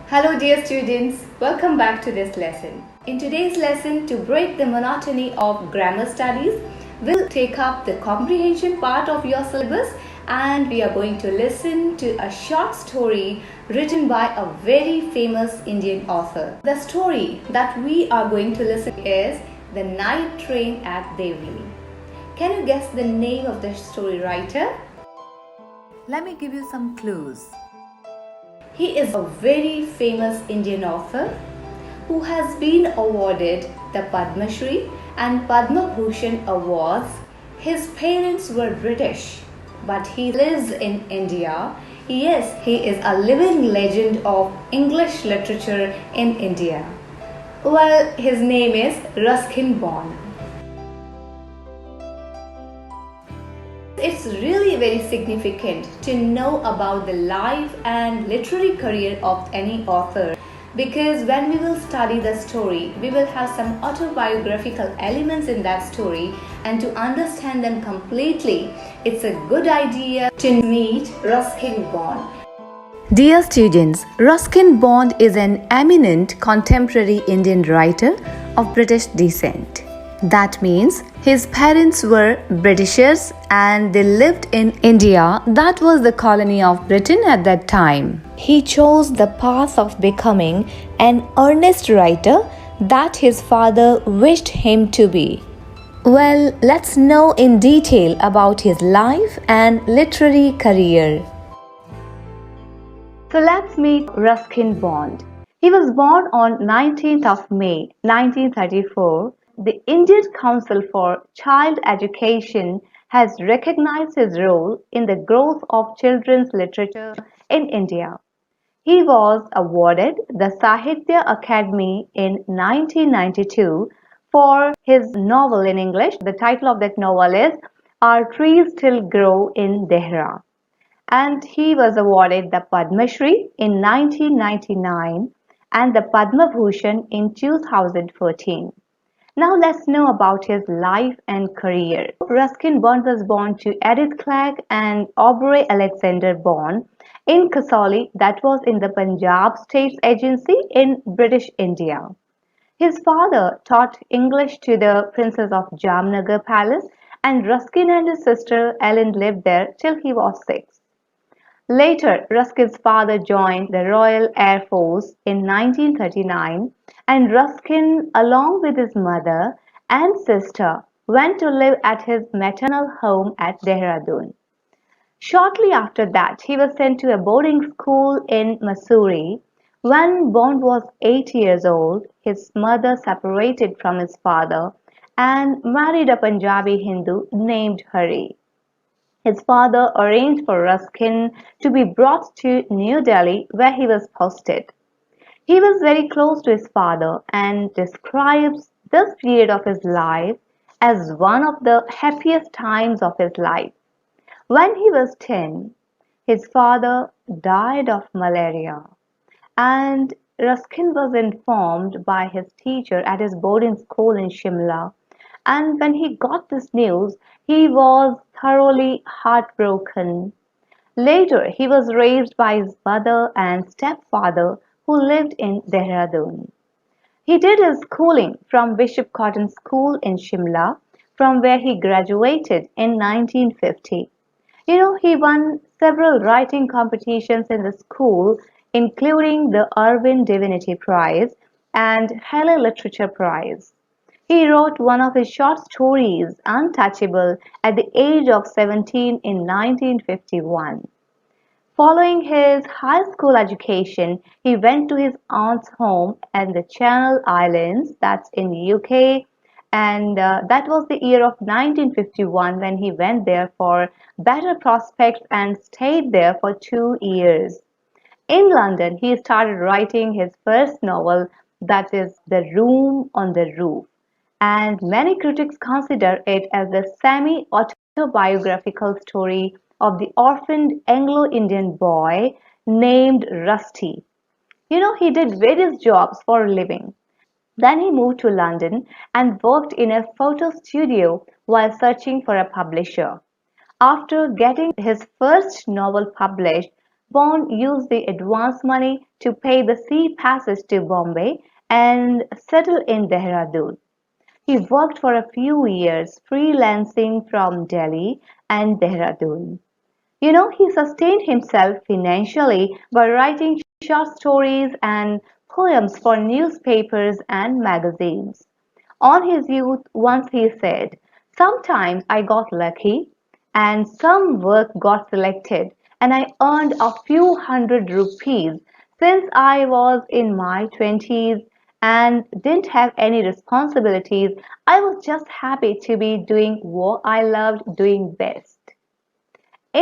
Hello dear students, welcome back to this lesson. In today's lesson, to break the monotony of grammar studies, we'll take up the comprehension part of your syllabus and we are going to listen to a short story written by a very famous Indian author. The story that we are going to listen is The Night Train at Devli. Can you guess the name of the story writer? Let me give you some clues. He is a very famous Indian author who has been awarded the Padma Shri and Padma Bhushan awards. His parents were British, but he lives in India. Yes, he is a living legend of English literature in India. Well, his name is Ruskin Bond. It's really very significant to know about the life and literary career of any author, because when we will study the story, we will have some autobiographical elements in that story, and to understand them completely, it's a good idea to meet Ruskin Bond. Dear students, Ruskin Bond is an eminent contemporary Indian writer of British descent. That means his parents were Britishers and they lived in India, that was the colony of Britain at that time. He chose the path of becoming an earnest writer that his father wished him to be. Well, let's know in detail about his life and literary career. So let's meet Ruskin Bond. He was born on 19th of May 1934. The Indian Council for Child Education has recognized his role in the growth of children's literature in India. He was awarded the Sahitya Academy in 1992 for his novel in English. The title of that novel is Our Trees Still Grow in Dehra. And he was awarded the Padma Shri in 1999 and the Padma Bhushan in 2014. Now let's know about his life and career. Ruskin Bond was born to Edith Clegg and Aubrey Alexander Bond in Kasauli, that was in the Punjab States Agency in British India. His father taught English to the Princess of Jamnagar Palace, and Ruskin and his sister Ellen lived there till he was 6. Later, Ruskin's father joined the Royal Air Force in 1939, and Ruskin, along with his mother and sister, went to live at his maternal home at Dehradun. Shortly after that, he was sent to a boarding school in Missouri. When Bond was 8 years old, his mother separated from his father and married a Punjabi Hindu named Hari. His father arranged for Ruskin to be brought to New Delhi, where he was posted. He was very close to his father and describes this period of his life as one of the happiest times of his life. When he was 10, his father died of malaria, and Ruskin was informed by his teacher at his boarding school in Shimla, and when he got this news, he was thoroughly heartbroken. Later, he was raised by his mother and stepfather who lived in Dehradun. He did his schooling from Bishop Cotton School in Shimla, from where he graduated in 1950. He won several writing competitions in the school, including the Irving Divinity Prize and Haley Literature Prize. He wrote one of his short stories, Untouchable, at the age of 17 in 1951. Following his high school education, he went to his aunt's home in the Channel Islands, that's in the UK, and that was the year of 1951 when he went there for better prospects and stayed there for 2 years. In London, he started writing his first novel, that is The Room on the Roof, and many critics consider it as the semi-autobiographical story of the orphaned Anglo-Indian boy named Rusty. He did various jobs for a living. Then he moved to London and worked in a photo studio while searching for a publisher. After getting his first novel published, Bond used the advance money to pay the sea passage to Bombay and settle in Dehradun. He worked for a few years freelancing from Delhi and Dehradun. He sustained himself financially by writing short stories and poems for newspapers and magazines. On his youth, once he said, "Sometimes I got lucky, and some work got selected, and I earned a few hundred rupees since I was in my 20s and didn't have any responsibilities. I was just happy to be doing what I loved doing best."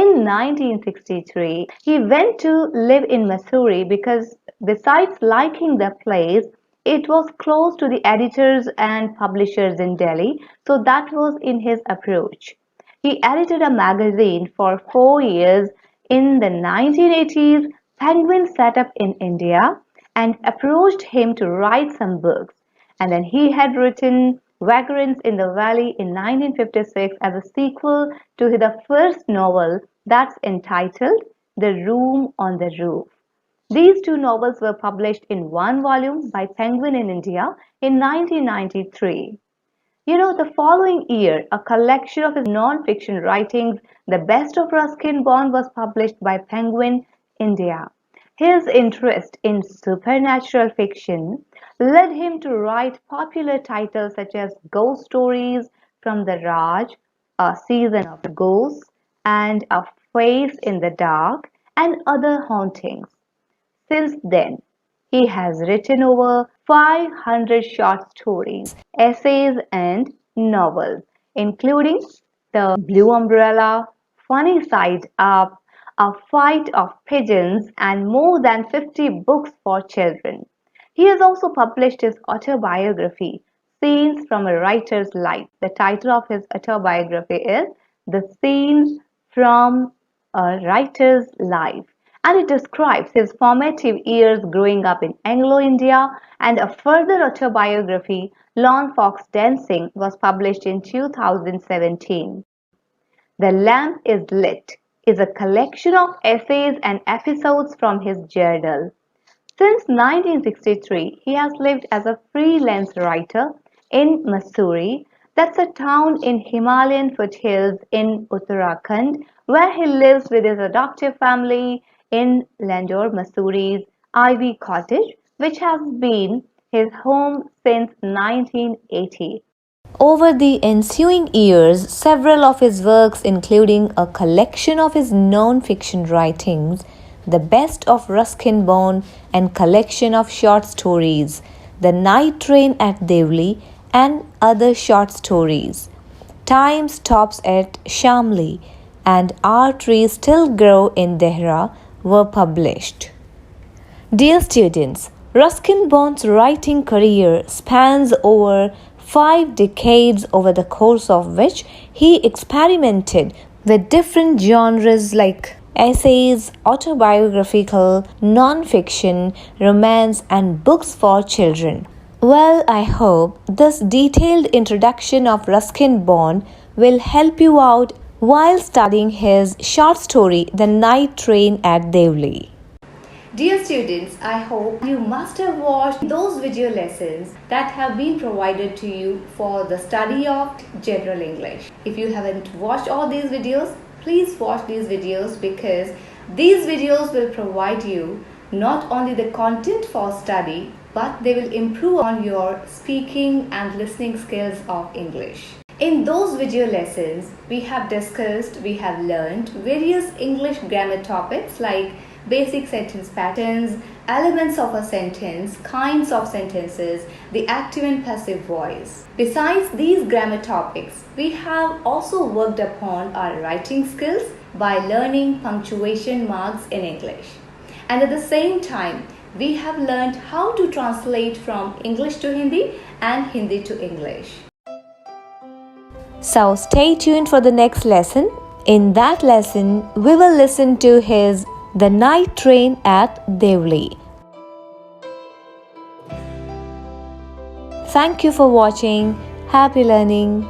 In 1963, he went to live in Missouri because, besides liking the place, it was close to the editors and publishers in Delhi, so that was in his approach. He edited a magazine for 4 years. In the 1980s, Penguin set up in India and approached him to write some books. And then he had written Vagrants in the Valley in 1956 as a sequel to the first novel that's entitled The Room on the Roof. These two novels were published in one volume by Penguin in India in 1993. The following year, a collection of his non-fiction writings, The Best of Ruskin Bond, was published by Penguin India. His interest in supernatural fiction led him to write popular titles such as Ghost Stories from the Raj, A Season of Ghosts, and A Face in the Dark, and other hauntings. Since then, he has written over 500 short stories, essays, and novels, including The Blue Umbrella, Funny Side Up, A Fight of Pigeons, and more than 50 books for children. He has also published his autobiography, Scenes from a Writer's Life. The title of his autobiography is The Scenes from a Writer's Life, and it describes his formative years growing up in Anglo-India, and a further autobiography, Lawn Fox Dancing, was published in 2017. The Lamp is Lit is a collection of essays and episodes from his journal. Since 1963, he has lived as a freelance writer in Mussoorie, that's a town in Himalayan foothills in Uttarakhand, where he lives with his adoptive family in Landor, Mussoorie's Ivy Cottage, which has been his home since 1980. Over the ensuing years, several of his works, including a collection of his non-fiction writings, The Best of Ruskin Bond, and collection of short stories, The Night Train at Devli, and other short stories, Time Stops at Shamli, and Our Trees Still Grow in Dehra, were published. Dear students, Ruskin Bond's writing career spans over 5 decades, over the course of which he experimented with different genres like essays, autobiographical, non-fiction, romance, and books for children. Well, I hope this detailed introduction of Ruskin Bond will help you out while studying his short story, The Night Train at Devli. Dear students, I hope you must have watched those video lessons that have been provided to you for the study of General English. If you haven't watched all these videos, please watch these videos, because these videos will provide you not only the content for study, but they will improve on your speaking and listening skills of English. In those video lessons, we have learned various English grammar topics like basic sentence patterns, elements of a sentence, kinds of sentences, the active and passive voice. Besides these grammar topics, we have also worked upon our writing skills by learning punctuation marks in English. And at the same time, we have learned how to translate from English to Hindi and Hindi to English. So stay tuned for the next lesson. In that lesson, we will listen to his The Night Train at Devli. Thank you for watching. Happy learning.